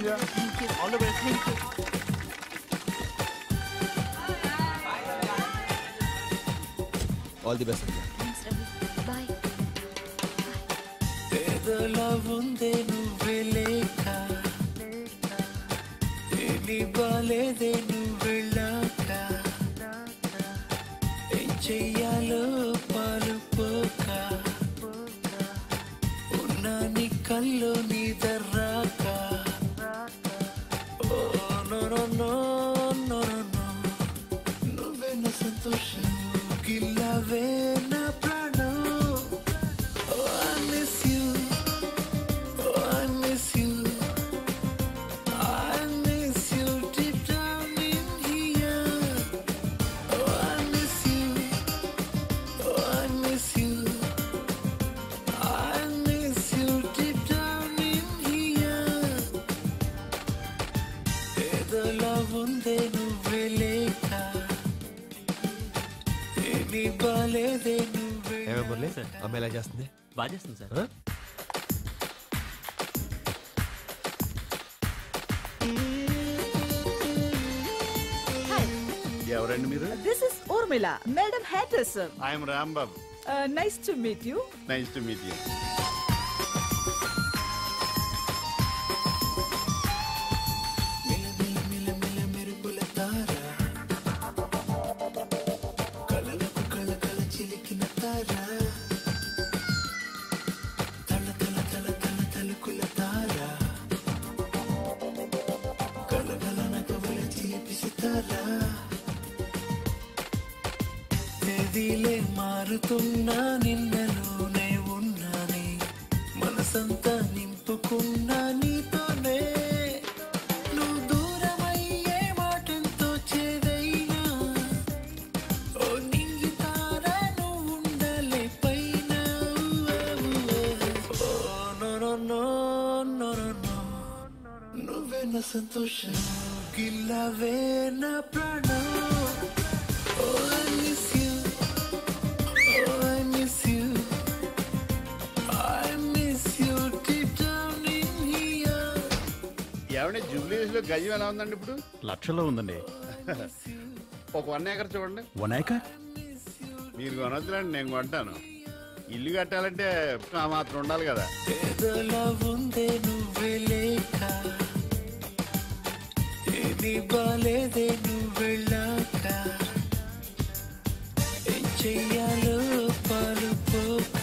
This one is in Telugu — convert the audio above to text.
Sandhya. All the best. All the best Sandhya. Bye. ఏదోలా ఉందే నువ్వే లేక, ఏమీ బాలేదే నువ్వు వెళ్ళాక, ఏం చెయ్యాలో పాలుపోక, ఉన్నా నీ కల్లో నీ దర్రాక. Oh no no no no no, నువ్వే నా సంతోషం, గిల్లవే నా ప్రాణం. Oh, I miss you. Oh, I miss you. I miss you deep down in here. Oh, I miss you. Oh, I miss you. I miss you deep down in here. ఏదోలా ఉందే నువ్వే లేక, ఏమీ బాలేదే నువ్వే. మురళి అమ్మాయి ఎలా చేస్తుంది? బాగా చేస్తుంది సార్. ఎవరండి మీరు? This is Urmila, Madam Hatterson. I'm Rambabu. Nice to meet you. Nice to meet you. మిల మిల మిల మెరుపుల తార, కలలకు కళకళ చిలికిన తార, తల తల తల తల తలుకుల తార, కలకల నగవుల చిలిపి సితార. తేదీలే మారుతున్నా నిన్నలోనే ఉన్నానే, మనసంతా నింపుకున్నా నీతోనే. నువ్వు దూరమయ్యే మాటంతో చేదైనా, ఓ నింగి తార నువ్వు ఉండాలే పైన. Oh no no no no no, నువ్వే నా సంతోషం, గిల్లవే నా ప్రాణం. Oh, I miss you. Oh, I miss you. I miss you deep down in here. ఏమంటే జూబ్లీస్ లో గజం ఎలా ఉందండి ఇప్పుడు? లక్షల్లో ఉందండి. ఒక 1 ఏకర్ చూడండి. 1 ఏకర్ మీరు కొనొద్దులండి, నేను కొంటాను. ఇల్లు కట్టాలంటే ఆ మాత్రం ఉండాలి కదా. ఏదోలా ఉందే నువ్వే లేక, ఏమీ బాలేదే నువ్వు వెళ్ళాక, ఏం చెయ్యాలో పాలుపోక,